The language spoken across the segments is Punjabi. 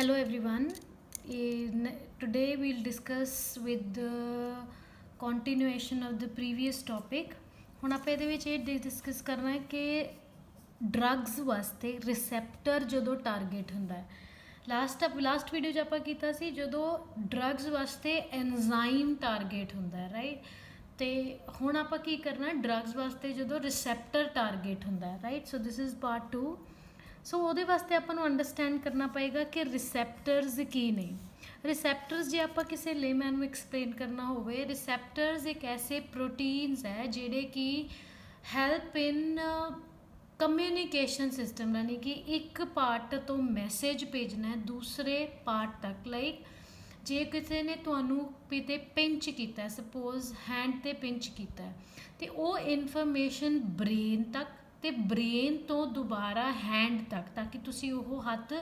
Hello everyone. Today we'll discuss with the continuation of the previous topic. ਹੁਣ ਆਪਾਂ ਇਹਦੇ ਵਿੱਚ ਇਹ ਡਿਸਕਸ ਕਰਨਾ ਹੈ ਕਿ ਡਰੱਗਸ ਵਾਸਤੇ ਰਿਸੈਪਟਰ ਜਦੋਂ ਟਾਰਗੇਟ ਹੁੰਦਾ ਹੈ। ਲਾਸਟ ਵੀਡੀਓ 'ਚ ਆਪਾਂ ਕੀਤਾ ਸੀ ਜਦੋਂ ਡਰੱਗਸ ਵਾਸਤੇ ਐਨਜ਼ਾਈਮ ਟਾਰਗੇਟ ਹੁੰਦਾ ਹੈ, ਰਾਈਟ। ਤੇ ਹੁਣ ਆਪਾਂ ਕੀ ਕਰਨਾ, ਡਰੱਗਸ ਵਾਸਤੇ ਜਦੋਂ ਰਿਸੈਪਟਰ ਟਾਰਗੇਟ ਹੁੰਦਾ ਹੈ, right. So this is part 2। ਸੋ ਉਹਦੇ ਵਾਸਤੇ ਆਪਾਂ ਨੂੰ ਅੰਡਰਸਟੈਂਡ ਕਰਨਾ ਪਏਗਾ ਕਿ ਰਿਸੈਪਟਰਸ ਕੀ ਨੇ। ਰਿਸੈਪਟਰਸ ਜੇ ਆਪਾਂ ਕਿਸੇ ਲੇਮੈਨ ਨੂੰ ਐਕਸਪਲੇਨ ਕਰਨਾ ਹੋਵੇ, ਰਿਸੈਪਟਰਸ ਇੱਕ ਐਸੇ ਪ੍ਰੋਟੀਨਸ ਹੈ ਜਿਹੜੇ ਕਿ ਹੈਲਪ ਇਨ ਕਮਿਊਨੀਕੇਸ਼ਨ ਸਿਸਟਮ, ਯਾਨੀ ਕਿ ਇੱਕ ਪਾਰਟ ਤੋਂ ਮੈਸੇਜ ਭੇਜਣਾ ਹੈ ਦੂਸਰੇ ਪਾਰਟ ਤੱਕ। ਲਾਈਕ ਜੇ ਕਿਸੇ ਨੇ ਤੁਹਾਨੂੰ ਕਿਤੇ ਪਿੰਚ ਕੀਤਾ, ਸਪੋਜ਼ ਹੈਂਡ 'ਤੇ ਪਿੰਚ ਕੀਤਾ ਅਤੇ ਉਹ ਇਨਫੋਰਮੇਸ਼ਨ ਬ੍ਰੇਨ ਤੱਕ ਅਤੇ ਬ੍ਰੇਨ ਤੋਂ ਦੁਬਾਰਾ ਹੈਂਡ ਤੱਕ, ਤਾਂ ਕਿ ਤੁਸੀਂ ਉਹ ਹੱਥ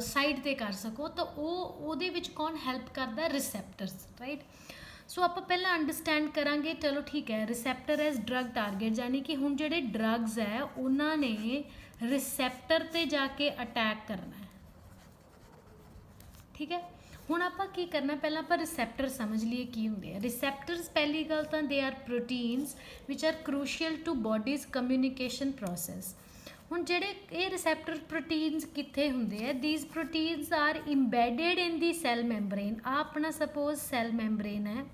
ਸਾਈਡ 'ਤੇ ਕਰ ਸਕੋ, ਤਾਂ ਉਹਦੇ ਵਿੱਚ ਕੌਣ ਹੈਲਪ ਕਰਦਾ? ਰਿਸੈਪਟਰਸ, ਰਾਈਟ। ਸੋ ਆਪਾਂ ਪਹਿਲਾਂ ਅੰਡਰਸਟੈਂਡ ਕਰਾਂਗੇ, ਚਲੋ ਠੀਕ ਹੈ, ਰਿਸੈਪਟਰ ਐਜ਼ ਡਰੱਗ ਟਾਰਗੇਟ, ਯਾਨੀ ਕਿ ਹੁਣ ਜਿਹੜੇ ਡਰੱਗਸ ਹੈ ਉਹਨਾਂ ਨੇ ਰਿਸੈਪਟਰ 'ਤੇ ਜਾ ਕੇ ਅਟੈਕ ਕਰਨਾ ਹੈ, ਠੀਕ ਹੈ। ਹੁਣ ਆਪਾਂ ਕੀ ਕਰਨਾ, ਪਹਿਲਾਂ ਆਪਾਂ ਰਿਸੈਪਟਰ ਸਮਝ ਲਈਏ ਕੀ ਹੁੰਦੇ ਆ। ਰਿਸੈਪਟਰਸ ਪਹਿਲੀ ਗੱਲ ਤਾਂ they are proteins which are crucial to body's communication process. ਹੁਣ ਜਿਹੜੇ ਇਹ ਰਿਸੈਪਟਰ ਪ੍ਰੋਟੀਨਸ ਕਿੱਥੇ ਹੁੰਦੇ ਆ? These proteins are embedded in the cell membrane. ਆ ਆਪਣਾ ਸਪੋਜ਼ ਸੈੱਲ ਮੈਂਬਰੇਨ ਹੈ,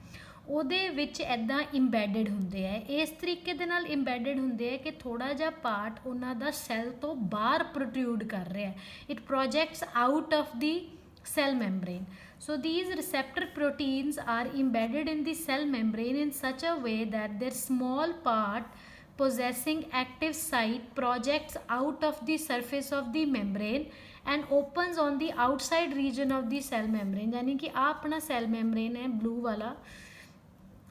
ਉਹਦੇ ਵਿੱਚ ਇੱਦਾਂ ਇੰਬੈਡਡ ਹੁੰਦੇ ਆ। ਇਸ ਤਰੀਕੇ ਦੇ ਨਾਲ ਇੰਬੈਡਡ ਹੁੰਦੇ ਆ ਕਿ ਥੋੜ੍ਹਾ ਜਿਹਾ ਪਾਰਟ ਉਹਨਾਂ ਦਾ ਸੈੱਲ ਤੋਂ ਬਾਹਰ ਪ੍ਰੋਟਰੂਡ ਕਰ ਰਿਹਾ, it projects out of the cell membrane. So these receptor proteins are embedded in the cell membrane in such a way that their small part possessing active site projects out of the surface of the membrane and opens on the outside region of the cell membrane। यानी कि आ अपना cell membrane है ब्लू वाला,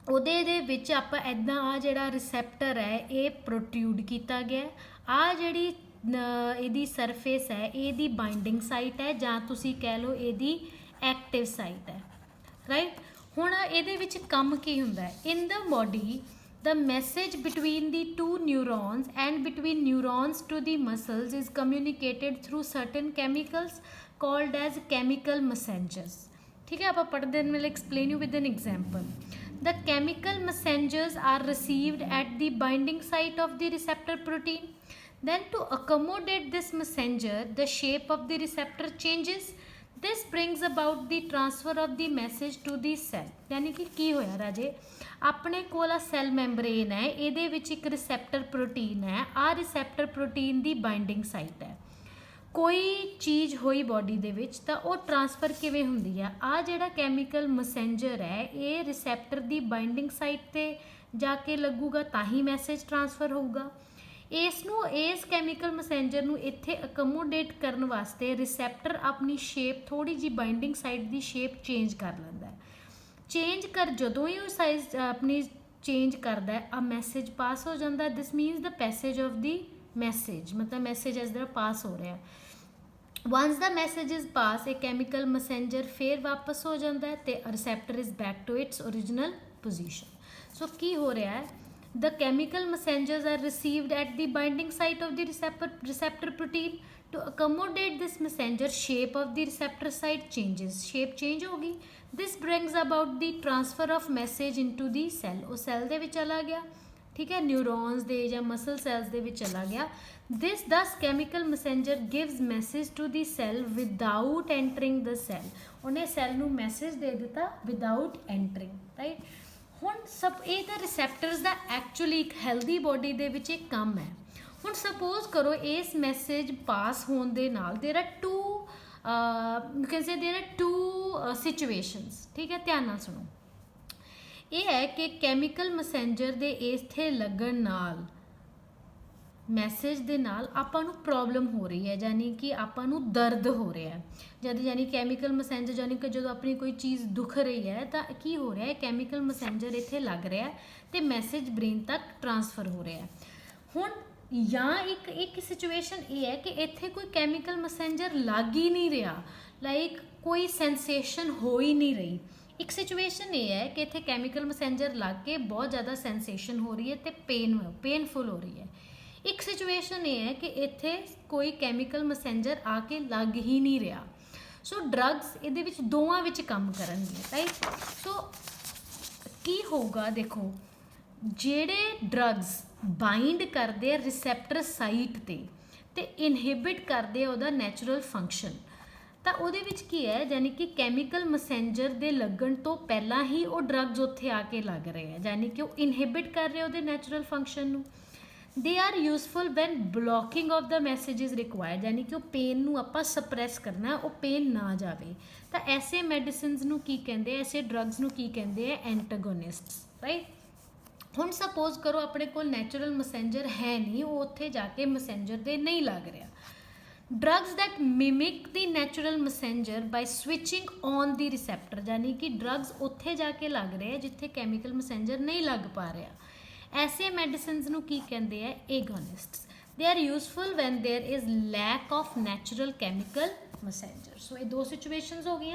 ਉਹਦੇ ਦੇ ਵਿੱਚ ਆਪਾਂ ਇੱਦਾਂ ਆ ਜਿਹੜਾ ਰਿਸੈਪਟਰ ਹੈ ਇਹ ਪ੍ਰੋਟਰੂਡ ਕੀਤਾ ਗਿਆ। ਆ ਜਿਹੜੀ ਇਹਦੀ ਸਰਫੇਸ ਹੈ ਇਹਦੀ ਬਾਈਂਡਿੰਗ ਸਾਈਟ ਹੈ, ਜਾਂ ਤੁਸੀਂ ਕਹਿ ਲਓ ਇਹਦੀ ਐਕਟਿਵ ਸਾਈਟ ਹੈ, ਰਾਈਟ। ਹੁਣ ਇਹਦੇ ਵਿੱਚ ਕੰਮ ਕੀ ਹੁੰਦਾ ਹੈ? ਇਨ ਦ body the message between the two neurons and between neurons to the muscles is communicated through certain chemicals called as chemical messengers। ठीक है, आप पढ़ते हैं, मैं explain you with an example। The chemical messengers are received at the binding site of the receptor protein। Then to accommodate this messenger, the shape of the receptor changes। This brings about the transfer of the message to the cell। यानी कि की होया राजे, ਆਪਣੇ ਕੋਲ ਆ ਸੈੱਲ ਮੈਂਬਰੇਨ ਹੈ, ਇਹਦੇ ਵਿੱਚ ਇੱਕ ਰਿਸੈਪਟਰ ਪ੍ਰੋਟੀਨ ਹੈ। ਆ ਰਿਸੈਪਟਰ ਪ੍ਰੋਟੀਨ ਦੀ ਬਾਈਂਡਿੰਗ ਸਾਈਟ ਹੈ। ਕੋਈ ਚੀਜ਼ ਹੋਈ ਬੋਡੀ ਦੇ ਵਿੱਚ ਤਾਂ ਉਹ ਟਰਾਂਸਫਰ ਕਿਵੇਂ ਹੁੰਦੀ ਆ? ਆ ਜਿਹੜਾ ਕੈਮੀਕਲ ਮੈਸੇਂਜਰ ਹੈ ਇਹ ਰਿਸੈਪਟਰ ਦੀ ਬਾਈਂਡਿੰਗ ਸਾਈਟ 'ਤੇ ਜਾ ਕੇ ਲੱਗੂਗਾ, ਤਾਂ ਹੀ ਮੈਸੇਜ ਟਰਾਂਸਫਰ ਹੋਊਗਾ। ਇਸ ਕੈਮੀਕਲ ਮੈਸੇਂਜਰ ਨੂੰ ਇੱਥੇ ਅਕਮੋਡੇਟ ਕਰਨ ਵਾਸਤੇ ਰਿਸੈਪਟਰ ਆਪਣੀ ਸ਼ੇਪ, ਥੋੜ੍ਹੀ ਜਿਹੀ ਬਾਈਂਡਿੰਗ ਸਾਈਟ ਦੀ ਸ਼ੇਪ ਚੇਂਜ ਕਰ ਲੈਂਦਾ ਹੈ। ਚੇਂਜ ਕਰ ਜਦੋਂ ਹੀ ਉਹ ਸਾਈਜ਼ ਆਪਣੀ ਚੇਂਜ ਕਰਦਾ ਹੈ, ਆ ਮੈਸੇਜ ਪਾਸ ਹੋ ਜਾਂਦਾ। This means the passage of the message, ਮਤਲਬ ਮੈਸੇਜ ਇਸ ਤਰ੍ਹਾਂ ਪਾਸ ਹੋ ਰਿਹਾ। Once the message is pass, ਇਹ ਕੈਮੀਕਲ ਮੈਸੇਂਜਰ ਫਿਰ ਵਾਪਸ ਹੋ ਜਾਂਦਾ ਹੈ ਅਤੇ receptor is back to its original position. So ਕੀ ਹੋ ਰਿਹਾ ਹੈ? The chemical messengers are received at the binding site of the receptor protein। To accommodate this messenger, shape of the receptor site changes। Shape change होगी। This brings about the transfer of message into the cell। वो cell ਦੇ ਵਿੱਚ चला गया, ठीक है, न्यूरॉन्स ਦੇ ਜਾਂ muscle cells ਦੇ ਵਿੱਚ चला गया। This thus chemical messenger gives message to the cell without entering the cell। ਉਹਨੇ cell ਨੂੰ message ਦੇ ਦਿੱਤਾ without entering, right। ਹੁਣ ਸਭ ਇਹ ਤਾਂ ਰਿਸੈਪਟਰਸ ਦਾ ਐਕਚੁਅਲੀ ਇੱਕ ਹੈਲਦੀ ਬੋਡੀ ਦੇ ਵਿੱਚ ਇੱਕ ਕੰਮ ਹੈ। ਹੁਣ ਸਪੋਜ਼ ਕਰੋ ਇਸ ਮੈਸੇਜ ਪਾਸ ਹੋਣ ਦੇ ਨਾਲ ਦੇਰ ਆਰ ਟੂ ਸਿਚੁਏਸ਼ਨਸ, ਠੀਕ ਹੈ, ਧਿਆਨ ਨਾਲ ਸੁਣੋ। ਇਹ ਹੈ ਕਿ ਕੈਮੀਕਲ ਮੈਸੇਂਜਰ ਦੇ ਇੱਥੇ ਲੱਗਣ ਨਾਲ, ਮੈਸੇਜ ਦੇ ਨਾਲ ਆਪਾਂ ਨੂੰ ਪ੍ਰੋਬਲਮ ਹੋ ਰਹੀ ਹੈ, ਯਾਨੀ ਕਿ ਆਪਾਂ ਨੂੰ ਦਰਦ ਹੋ ਰਿਹਾ ਹੈ। ਜਦ ਯਾਨੀ ਕੈਮੀਕਲ ਮੈਸੇਂਜਰ, ਯਾਨੀ ਕਿ ਜਦੋਂ ਆਪਣੀ ਕੋਈ ਚੀਜ਼ ਦੁਖ ਰਹੀ ਹੈ ਤਾਂ ਕੀ ਹੋ ਰਿਹਾ ਹੈ? ਕੈਮੀਕਲ ਮੈਸੇਂਜਰ ਇੱਥੇ ਲੱਗ ਰਿਹਾ ਅਤੇ ਮੈਸੇਜ ਬ੍ਰੇਨ ਤੱਕ ਟਰਾਂਸਫਰ ਹੋ ਰਿਹਾ। ਹੁਣ ਜਾਂ ਇੱਕ ਸਿਚੁਏਸ਼ਨ ਇਹ ਹੈ ਕਿ ਇੱਥੇ ਕੋਈ ਕੈਮੀਕਲ ਮੈਸੇਂਜਰ ਲੱਗ ਹੀ ਨਹੀਂ ਰਿਹਾ, ਲਾਈਕ ਕੋਈ ਸੈਂਸੇਸ਼ਨ ਹੋ ਹੀ ਨਹੀਂ ਰਹੀ। ਇੱਕ ਸਿਚੁਏਸ਼ਨ ਇਹ ਹੈ ਕਿ ਇੱਥੇ ਕੈਮੀਕਲ ਮੈਸੇਂਜਰ ਲੱਗ ਕੇ ਬਹੁਤ ਜ਼ਿਆਦਾ ਸੈਂਸੇਸ਼ਨ ਹੋ ਰਹੀ ਹੈ ਅਤੇ ਪੇਨਫੁਲ ਹੋ ਰਹੀ ਹੈ। ਇੱਕ ਸਿਚੁਏਸ਼ਨ ਇਹ ਹੈ ਕਿ ਇੱਥੇ ਕੋਈ ਕੈਮੀਕਲ ਮੈਸੇਂਜਰ ਆ ਕੇ ਲੱਗ ਹੀ ਨਹੀਂ ਰਿਹਾ। ਸੋ ਡਰੱਗਸ ਇਹਦੇ ਵਿੱਚ ਦੋਵਾਂ ਵਿੱਚ ਕੰਮ ਕਰਨਗੇ, ਰਾਈਟ। ਸੋ ਕੀ ਹੋਊਗਾ, ਦੇਖੋ ਜਿਹੜੇ ਡਰੱਗਸ ਬਾਈਂਡ ਕਰਦੇ ਆ ਰਿਸੈਪਟਰ ਸਾਈਟ ਤੇ ਇਨਹਿਬਿਟ ਕਰਦੇ ਆ ਉਹਦਾ ਨੈਚੁਰਲ ਫੰਕਸ਼ਨ, ਤਾਂ ਉਹਦੇ ਵਿੱਚ ਕੀ ਹੈ, ਯਾਨੀ ਕਿ ਕੈਮੀਕਲ ਮੈਸੇਂਜਰ ਦੇ ਲੱਗਣ ਤੋਂ ਪਹਿਲਾਂ ਹੀ ਉਹ ਡਰੱਗਸ ਉੱਥੇ ਆ ਕੇ ਲੱਗ ਰਹੇ ਆ, ਯਾਨੀ ਕਿ ਉਹ ਇਨਹਿਬਿਟ ਕਰ ਰਹੇ ਉਹਦੇ ਨੈਚੁਰਲ ਫੰਕਸ਼ਨ ਨੂੰ। They are useful when blocking of the message is required, ਯਾਨੀ ਕਿ ਉਹ ਪੇਨ ਨੂੰ ਆਪਾਂ ਸਪਰੈਸ ਕਰਨਾ, ਉਹ ਪੇਨ ਨਾ ਜਾਵੇ। ਤਾਂ ਐਸੇ ਮੈਡੀਸਿਨਸ ਨੂੰ ਕੀ ਕਹਿੰਦੇ ਆ, ਐਸੇ ਡਰੱਗਸ ਨੂੰ ਕੀ ਕਹਿੰਦੇ ਆ, ਐਂਟਾਗੋਨਿਸਟਸ, ਰਾਈਟ। ਹੁਣ ਸਪੋਜ਼ ਕਰੋ ਆਪਣੇ ਕੋਲ ਨੈਚੁਰਲ ਮੈਸੇਂਜਰ ਹੈ ਨਹੀਂ, ਉਹ ਉੱਥੇ ਜਾ ਕੇ ਮੈਸੇਂਜਰ ਦੇ ਨਹੀਂ ਲੱਗ ਰਿਹਾ। Drugs that mimic the natural messenger by switching on the receptor, ਯਾਨੀ ਕਿ ਡਰੱਗਸ ਉੱਥੇ ਜਾ ਕੇ ਲੱਗ ਰਹੇ ਆ ਜਿੱਥੇ ਕੈਮੀਕਲ ਮੈਸੇਂਜਰ ਨਹੀਂ ਲੱਗ ਪਾ ਰਿਹਾ। ऐसे मेडिसिन्स ਨੂੰ ਕੀ ਕਹਿੰਦੇ ਆ, agonists. They are useful when there is lack of natural chemical messenger. So ये दो सिचुएशनस हो गई।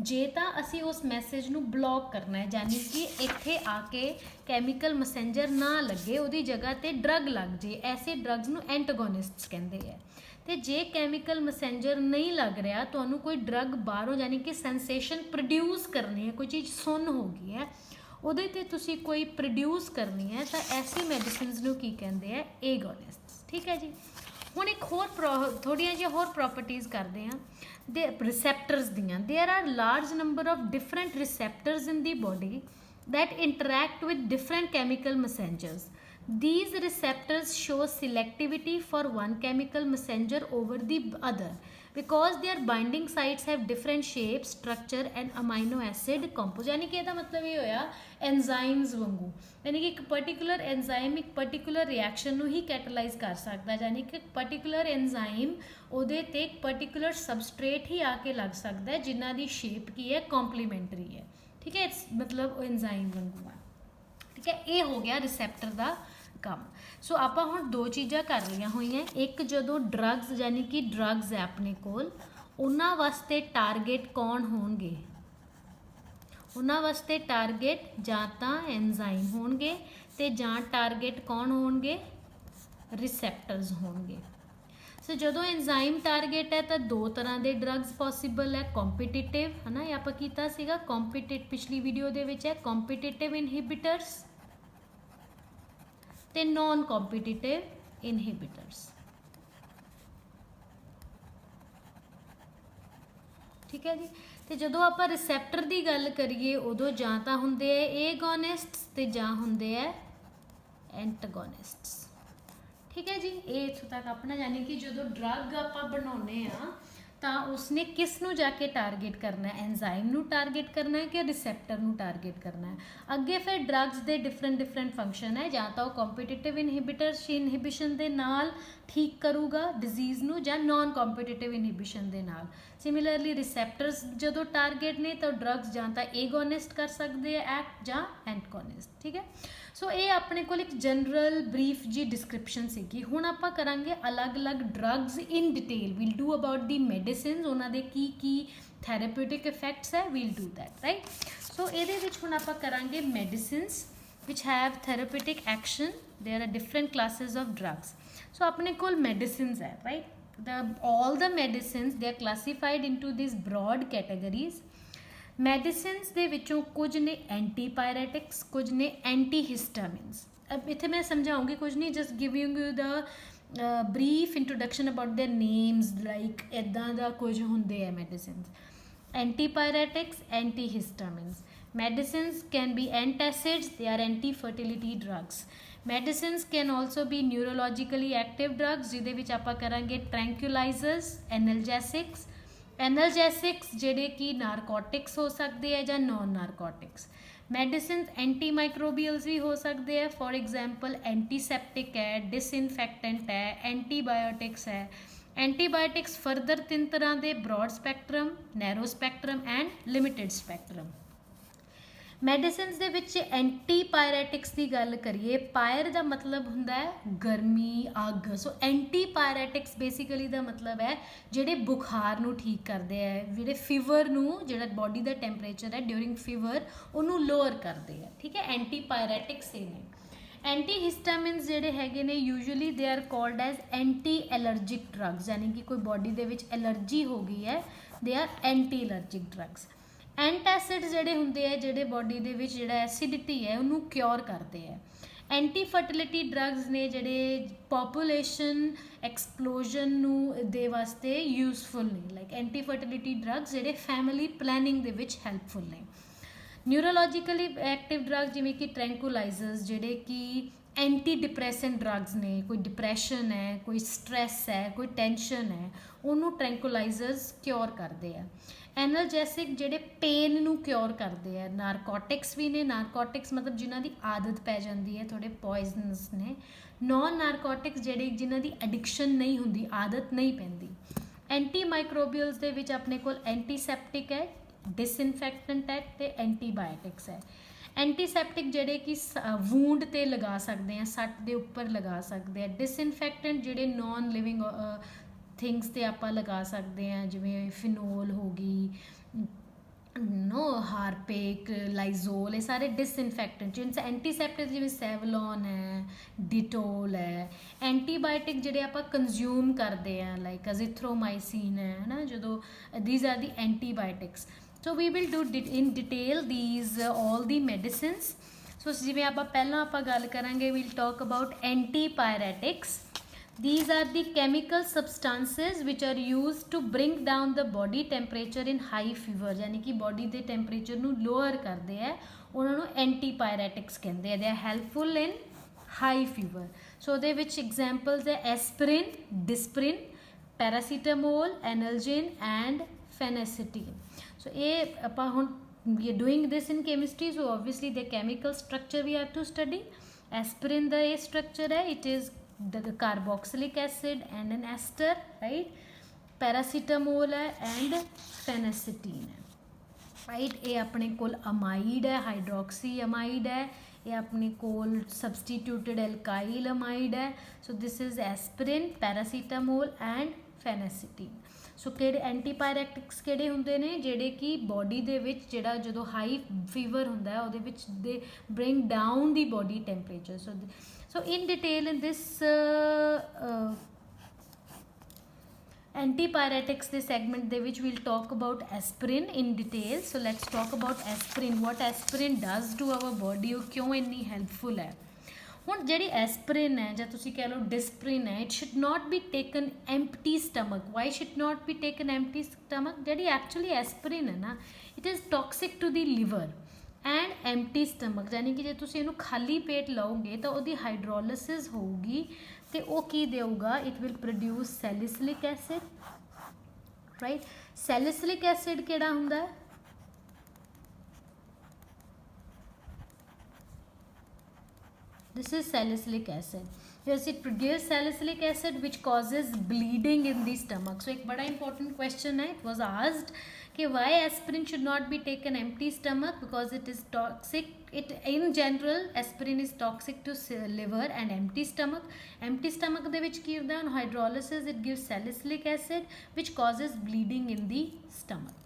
जे ਤਾਂ ਅਸੀਂ ਉਸ ਮੈਸੇਜ ਨੂੰ ਬਲੌਕ ਕਰਨਾ ਹੈ, ਯਾਨੀ ਕਿ ਇੱਥੇ ਆ ਕੇ ਕੈਮੀਕਲ ਮੈਸੇਂਜਰ ਨਾ ਲੱਗੇ, ਉਹਦੀ ਜਗ੍ਹਾ ਤੇ ਡਰੱਗ ਲੱਗ ਜੇ, ਐਸੇ ਡਰੱਗਸ ਨੂੰ ਐਂਟਾਗੋਨਿਸਟਸ ਕਹਿੰਦੇ ਆ। ਤੇ ਜੇ ਕੈਮੀਕਲ ਮੈਸੇਂਜਰ ਨਹੀਂ ਲੱਗ ਰਿਹਾ, ਤੁਹਾਨੂੰ ਕੋਈ ਡਰੱਗ ਬਾਹਰੋਂ ਯਾਨੀ ਕਿ ਸੈਂਸੇਸ਼ਨ ਪ੍ਰੋਡਿਊਸ ਕਰਨੀ ਹੈ, ਕੋਈ ਚੀਜ਼ ਸੁੰਨ ਹੋ ਗਈ ਹੈ, ਉਹਦੇ ਤੇ ਤੁਸੀਂ ਕੋਈ ਪ੍ਰੋਡਿਊਸ ਕਰਨੀ ਹੈ, ਤਾਂ ਐਸੀ ਮੈਡੀਸਿਨਸ ਨੂੰ ਕੀ ਕਹਿੰਦੇ ਆ, एगोनिस्ट्स। ਠੀਕ ਹੈ ਜੀ। ਹੁਣ ਇੱਕ ਹੋਰ ਥੋੜ੍ਹੀਆਂ ਜਿਹੀਆਂ ਹੋਰ ਪ੍ਰੋਪਰਟੀਜ਼ ਕਰਦੇ ਹਾਂ ਦੇ ਰਿਸੈਪਟਰਸ ਦੀਆਂ। There are large number of different receptors in the body that interact with different chemical messengers. These receptors show selectivity for one chemical messenger over the other because their binding sites have different shape, structure and amino acid compounds। यानी कि ਇਹਦਾ ਮਤਲਬ ਇਹ ਹੋਇਆ एंजाइम्स वांगू, यानी कि एक particular enzyme एक particular reaction ਨੂੰ ਹੀ catalyze ਕਰ ਸਕਦਾ, यानी कि एक particular enzyme ਉਹਦੇ ਤੇ एक particular substrate ਹੀ ਆ ਕੇ ਲੱਗ ਸਕਦਾ ਜਿਨ੍ਹਾਂ ਦੀ shape ਕੀ ਹੈ, complementary ਹੈ। ठीक है, मतलब एंजाइम वांगू है। ठीक है, ये हो गया रिसैप्टर का काम। सो आप हुण दो चीज़ां कर लिया हुई हैं। एक जो ड्रग्स यानी कि ड्रग्स है अपने कोल, उन्हां वास्ते टारगेट कौन होणगे, उन्हां वास्ते टारगेट जां तां एंजाइम होणगे ते जां टारगेट कौन होणगे, रिसैप्टर्स होणगे। सो जो एंजाइम टारगेट है तो दो तरह के ड्रग्स पॉसीबल है, कॉम्पीटिटिव है ना, ये आप कीता सीगा पिछली वीडियो दे विच है, कॉम्पीटिटिव इनहिबिटर्स ते नॉन कॉम्पीटिटिव इनहिबिटर्स। ठीक है जी। तो जो आप रिसैप्टर की गल करिए उदों जां तां हुंदे एगोनिस्ट्स ते जां हुंदे एंटागोनिस्ट्स। ठीक है जी, ये इत्थों तक अपना, यानी कि जो ड्रग आप बनाने तो उसने किस नू जाके टारगेट करना है, एंजाइम नू टारगेट करना है कि रिसैप्टर नू टारगेट करना है। अगे फिर ड्रग्स के डिफरेंट फंक्शन है, या तो कॉम्पीटिटिव इनहिबिटर्स इनहिबिशन के नाल ठीक करूगा डिजीज़ नू, या नॉन कॉम्पीटिटिव इनहिबिशन के नाल। सिमिलरली रिसैप्टर्स जो टारगेट ने तो ड्रग्स या तो एगोनिस्ट कर सकते हैं एक्ट या एंटागोनिस्ट। ठीक है। सो ये अपने को एक जनरल ब्रीफ जी डिस्क्रिप्शन सीगी। हुण आपां करांगे अलग अलग drugs in detail, we'll do about the medicine, उन्होंने की थैरेप्यूटिक इफेक्ट्स है, we'll do that, right. So ये हुण आपां करांगे medicines which have therapeutic action. There are different classes of drugs. So अपने कोल मेडिसिन्स है, right. All the medicines they are classified into this broad categories. Medicines दे विचों कुछ ने एंटीपायरेटिक्स, कुछ ने एंटीहिस्टामिन्स। अब इत्थे मैं समझाऊंगी कुछ नहीं, just giving you the brief introduction about their names, like इदां दा कुछ हुंदे है medicines. Antipyretics, antihistamines. Medicines can be antacids, they are anti fertility drugs. Medicines can also be neurologically active drugs, जिहदे विच आपां करांगे ट्रैंक्यूलाइजर्स, एनलजैसिक्स। एनलजैसिक्स जिहड़े कि नारकोटिक्स हो सकते हैं या non narcotics. Medicine anti microbials भी हो सकते हैं, फॉर एग्जांपल एंटीसैप्टिक है, डिसइनफैक्टेंट है, एंटीबायोटिक्स है। एंटीबायोटिक्स फर्दर तीन तरह के, broad spectrum, narrow spectrum and limited spectrum. Medicines दे विच एंटीपायरेटिक्स की गल करिए, पायर का मतलब हुंदा है गर्मी, अग। सो एंटीपायरेटिक्स बेसिकली का मतलब है जिहड़े बुखार नू ठीक करते हैं, जिहड़े फीवर नू, जिहड़ा बॉडी का टैंपरेचर है ड्यूरिंग फीवर उन्होंने लोअर करते हैं। ठीक है, एंटीपायरेटिक्स ये ने। ਐਂਟੀਹਿਸਟਾमिन्स ਜਿਹੜੇ ਹੈਗੇ ਨੇ usually they are called as anti allergic drugs, ਯਾਨੀ ਕਿ ਕੋਈ ਬੋਡੀ ਦੇ ਵਿੱਚ ਐਲਰਜੀ ਹੋ ਗਈ ਹੈ, they are anti allergic drugs. ਐਂਟੈਸਿਡਸ ਜਿਹੜੇ ਹੁੰਦੇ ਆ, ਜਿਹੜੇ ਬੋਡੀ ਦੇ ਵਿੱਚ ਜਿਹੜਾ ਐਸਿਡਿਟੀ ਹੈ ਉਹਨੂੰ ਕਿਉਰ ਕਰਦੇ ਆ। ਐਂਟੀ ਫਰਟੀਲਿਟੀ ਡਰੱਗਸ ਨੇ ਜਿਹੜੇ ਪੋਪੂਲੇਸ਼ਨ ਐਕਸਪਲੋਜਨ ਨੂੰ ਦੇ ਵਾਸਤੇ ਯੂਜ਼ਫੁਲ ਨੇ, ਲਾਈਕ ਐਂਟੀ ਫਰਟੀਲਿਟੀ ਡਰੱਗਸ ਜਿਹੜੇ ਫੈਮਿਲੀ ਪਲੈਨਿੰਗ ਦੇ ਵਿੱਚ ਹੈਲਪਫੁਲ ਨੇ। ਨਿਊਰੋਲੋਜੀਕਲੀ ਐਕਟਿਵ ਡਰੱਗ ਜਿਵੇਂ ਕਿ ਟ੍ਰੈਂਕੁਲਾਈਜ਼ਰਸ ਜਿਹੜੇ ਕਿ ਐਂਟੀ ਡਿਪਰੈਸੈਂਟ ਡਰੱਗਸ ਨੇ, ਕੋਈ ਡਿਪਰੈਸ਼ਨ ਹੈ, ਕੋਈ ਸਟ੍ਰੈਸ ਹੈ, ਕੋਈ ਟੈਂਸ਼ਨ ਹੈ, ਉਹਨੂੰ ਟ੍ਰੈਂਕੁਲਾਈਜ਼ਰਸ ਕਿਉਰ ਕਰਦੇ ਆ। ਐਨਰਜੈਸਿਕ ਜਿਹੜੇ ਪੇਨ ਨੂੰ ਕਿਉਰ ਕਰਦੇ ਆ। ਨਾਰਕੋਟਿਕਸ ਵੀ ਨੇ, ਨਾਰਕੋਟਿਕਸ ਮਤਲਬ ਜਿਨ੍ਹਾਂ ਦੀ ਆਦਤ ਪੈ ਜਾਂਦੀ ਹੈ, ਥੋੜ੍ਹੇ ਪੋਇਜ਼ਨਸ ਨੇ। ਨੋਨ ਨਾਰਕੋਟਿਕਸ ਜਿਹੜੇ ਜਿਨ੍ਹਾਂ ਦੀ ਐਡਿਕਸ਼ਨ ਨਹੀਂ ਹੁੰਦੀ, ਆਦਤ ਨਹੀਂ ਪੈਂਦੀ। ਐਂਟੀ ਮਾਈਕਰੋਬੀਅਲਸ ਦੇ ਵਿੱਚ ਆਪਣੇ ਕੋਲ ਐਂਟੀਸੈਪਟਿਕ ਹੈ, ਡਿਸਇਨਫੈਕਟੈਂਟ ਹੈ ਅਤੇ ਐਂਟੀਬਾਇਓਟਿਕਸ ਹੈ। ਐਂਟੀਸੈਪਟਿਕ ਜਿਹੜੇ ਕਿ ਵੂੰਡ 'ਤੇ ਲਗਾ ਸਕਦੇ ਆ, ਸੱਟ ਦੇ ਉੱਪਰ ਲਗਾ ਸਕਦੇ ਆ। ਡਿਸਇਨਫੈਕਟੈਂਟ ਜਿਹੜੇ ਨੋਨ ਲਿਵਿੰਗ ਥਿੰਗਸ 'ਤੇ ਆਪਾਂ ਲਗਾ ਸਕਦੇ ਹਾਂ, ਜਿਵੇਂ ਫਿਨੋਲ ਹੋ ਗਈ, ਹਾਰਪਿਕ, ਲਾਈਜ਼ੋਲ, ਇਹ ਸਾਰੇ ਡਿਸਇਨਫੈਕਟੈਂਟ। ਜਿਵੇਂ ਐਂਟੀਸੈਪਟਿਕ ਜਿਵੇਂ ਸੈਵਲੋਨ ਹੈ, ਡਿਟੋਲ ਹੈ। ਐਂਟੀਬਾਇਓਟਿਕ ਜਿਹੜੇ ਆਪਾਂ ਕੰਜ਼ਿਊਮ ਕਰਦੇ ਹਾਂ, ਲਾਈਕ ਅਜ਼ਿਥਰੋਮਾਈਸਿਨ ਹੈ ਨਾ, ਜਦੋਂ these are the antibiotics. So we will do in detail these all the medicines. So ਜਿਵੇਂ ਆਪਾਂ ਗੱਲ ਕਰਾਂਗੇ, we'll talk about antipyretics. These are the chemical substances which are used to bring down the body temperature in high fever, यानी कि body ਦੇ temperature ਨੂੰ lower ਕਰਦੇ ਹੈ, ਉਹਨਾਂ ਨੂੰ antipyretics ਕਹਿੰਦੇ ਆ। They are helpful in high fever. So ਉਹਦੇ ਵਿੱਚ examples ਹੈ aspirin, disprin, paracetamol, analgin and phenacetin. So ਇਹ ਆਪਾਂ ਹੁਣ we are doing this in chemistry, so obviously the chemical structure we have to study. Aspirin ਦਾ ਇਹ structure ਹੈ, it is the carboxylic acid and an ester, right? Paracetamol है and phenacetin है, right? ये अपने कोल amide है, hydroxy amide है, ये अपने कोल substituted alkyl amide है। So this is aspirin, paracetamol and phenacetin। ਸੋ ਕਿਹੜੇ ਐਂਟੀਪਾਇਰੈਟਿਕਸ ਕਿਹੜੇ ਹੁੰਦੇ ਨੇ, ਜਿਹੜੇ ਕਿ ਬੋਡੀ ਦੇ ਵਿੱਚ ਜਿਹੜਾ ਜਦੋਂ ਹਾਈ ਫੀਵਰ ਹੁੰਦਾ ਹੈ ਉਹਦੇ ਵਿੱਚ they bring down the body temperature. So in detail in this antipyretics ਦੇ ਸੈਗਮੈਂਟ ਦੇ ਵਿੱਚ we'll talk about aspirin in detail. So let's talk about aspirin, what aspirin does to our body, ਉਹ ਕਿਉਂ ਇੰਨੀ ਹੈਲਪਫੁਲ ਹੈ। ਹੁਣ ਜਿਹੜੀ ਐਸਪਰਿਨ ਹੈ ਜਾਂ ਤੁਸੀਂ ਕਹਿ ਲਓ ਡਿਸਪਰਿਨ ਹੈ, it should not be taken empty stomach. Why should not be taken empty stomach? ਜਿਹੜੀ ਐਕਚੁਅਲੀ ਐਸਪਰਿਨ ਹੈ ਨਾ, it is toxic to the liver and empty stomach, ਯਾਨੀ ਕਿ ਜੇ ਤੁਸੀਂ ਇਹਨੂੰ ਖਾਲੀ ਪੇਟ ਲਓਗੇ ਤਾਂ ਉਹਦੀ ਹਾਈਡਰੋਲਿਸਿਸ ਹੋਊਗੀ ਅਤੇ ਉਹ ਕੀ ਦੇਊਗਾ, it will produce salicylic acid, right? Salicylic acid ਕਿਹੜਾ ਹੁੰਦਾ ਹੈ? This is salicylic acid. Yes, it produces salicylic acid which causes bleeding in the stomach. So एक बड़ा important question है, it was asked कि why aspirin should not be taken empty stomach, because it is toxic. It in general aspirin is toxic to liver and empty stomach. Empty stomach ਦੇ ਵਿੱਚ ਕੀ ਹੁੰਦਾ, on hydrolysis it gives salicylic acid which causes bleeding in the stomach.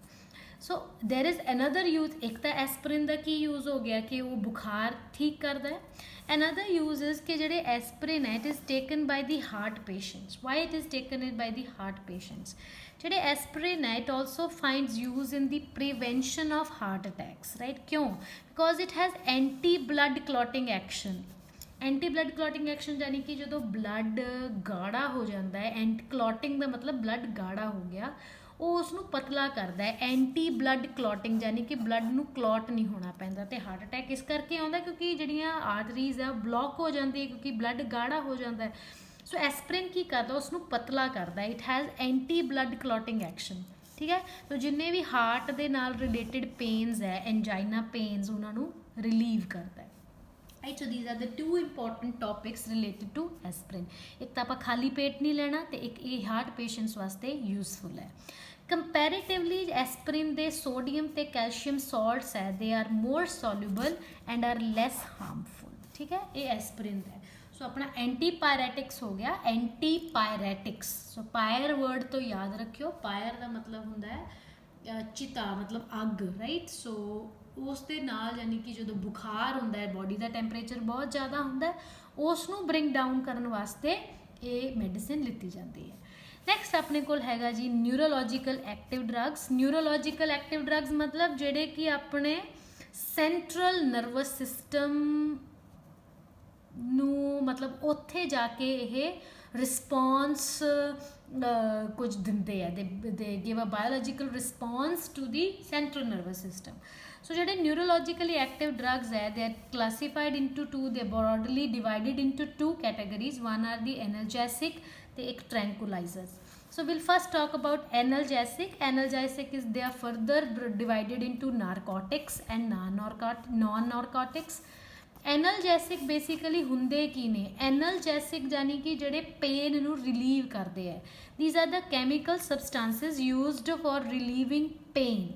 So there is another use, एक ਤਾਂ aspirin ਦਾ ਕੀ use ਹੋ ਗਿਆ ਕਿ ਉਹ ਬੁਖਾਰ ਠੀਕ ਕਰਦਾ ਹੈ। Another use is कि ਜਿਹੜੇ aspirin है, it is taken by the heart patients. Why it is taken by the heart patients? ਜਿਹੜੇ aspirin है, it also finds use in the prevention of heart attacks, right? क्यों? Because it has anti-blood clotting action. Anti-blood clotting action यानी कि ਜਦੋਂ blood ਗਾੜਾ ਹੋ ਜਾਂਦਾ ਹੈ, ਐਂਟ clotting ਦਾ ਮਤਲਬ blood ਗਾੜਾ ਹੋ ਗਿਆ, ਉਹ ਉਸਨੂੰ ਪਤਲਾ ਕਰਦਾ ਹੈ। ਐਂਟੀ ਬਲੱਡ ਕਲੌਟਿੰਗ ਯਾਨੀ ਕਿ ਬਲੱਡ ਨੂੰ ਕਲੌਟ ਨਹੀਂ ਹੋਣਾ ਪੈਂਦਾ। ਅਤੇ ਹਾਰਟ ਅਟੈਕ ਇਸ ਕਰਕੇ ਆਉਂਦਾ ਕਿਉਂਕਿ ਜਿਹੜੀਆਂ ਆਰਟਰੀਜ਼ ਆ ਬਲੌਕ ਹੋ ਜਾਂਦੀ ਹੈ, ਕਿਉਂਕਿ ਬਲੱਡ ਗਾੜਾ ਹੋ ਜਾਂਦਾ ਹੈ। ਸੋ ਐਸਪਰਿਨ ਕੀ ਕਰਦਾ, ਉਸਨੂੰ ਪਤਲਾ ਕਰਦਾ। It has anti blood clotting action, ਠੀਕ ਹੈ। ਸੋ ਜਿੰਨੇ ਵੀ ਹਾਰਟ ਦੇ ਨਾਲ ਰਿਲੇਟਿਡ ਪੇਨਸ ਹੈ, ਐਨਜਾਈਨਾ ਪੇਨਸ, ਉਹਨਾਂ ਨੂੰ ਰਿਲੀਵ ਕਰਦਾ ਹੈ। right? So these are the two important topics related to aspirin. एक तो आप खाली पेट नहीं लेना, तो एक ये हार्ट पेशेंट्स वास्ते यूजफुल है। कंपैरेटिवली एस्पिरिन दे सोडियम ते कैल्शियम सॉल्ट्स है, they are more soluble and are less harmful, ठीक है। ये एस्पिरिन है। सो अपना एंटीपायरेटिक्स हो गया, एंटीपायरेटिक्स। सो पायर वर्ड तो याद रखियो, पायर का मतलब होंदा है चिता, मतलब अग, राइट। सो ਉਸ ਦੇ ਨਾਲ ਯਾਨੀ ਕਿ ਜਦੋਂ ਬੁਖਾਰ ਹੁੰਦਾ ਹੈ, ਬੋਡੀ ਦਾ ਟੈਂਪਰੇਚਰ ਬਹੁਤ ਜ਼ਿਆਦਾ ਹੁੰਦਾ, ਉਸ ਨੂੰ ਬ੍ਰਿੰਗ ਡਾਊਨ ਕਰਨ ਵਾਸਤੇ ਇਹ ਮੈਡੀਸਿਨ ਲਿੱਤੀ ਜਾਂਦੀ ਹੈ। ਨੈਕਸਟ ਆਪਣੇ ਕੋਲ ਹੈਗਾ ਜੀ neurological active drugs. Neurological active drugs ਮਤਲਬ ਜਿਹੜੇ ਕਿ ਆਪਣੇ ਸੈਂਟਰਲ ਨਰਵਸ ਸਿਸਟਮ ਨੂੰ ਮਤਲਬ ਉੱਥੇ ਜਾ ਕੇ ਇਹ ਰਿਸਪੌਂਸ ਕੁਝ ਦਿੰਦੇ ਆ, they give a biological response to the central nervous system. So ਜਿਹੜੇ ਨਿਊਰੋਲੋਜੀਕਲੀ ਐਕਟਿਵ ਡਰੱਗਸ ਹੈ they are classified into two, they broadly divided into two categories. One are the analgesic ਤੇ ਇੱਕ tranquilizers. So we'll first talk about analgesic. Analgesic is they are further divided into narcotics and non-narcotics. Analgesic basically ਹੁੰਦੇ ਕੀ ਨੇ? ਐਨਲਜੈਸਿਕ ਜਾਨੀ ਕਿ ਜਿਹੜੇ ਪੇਨ ਨੂੰ ਰਿਲੀਵ ਕਰਦੇ ਹੈ। These are the chemical substances used for relieving pain.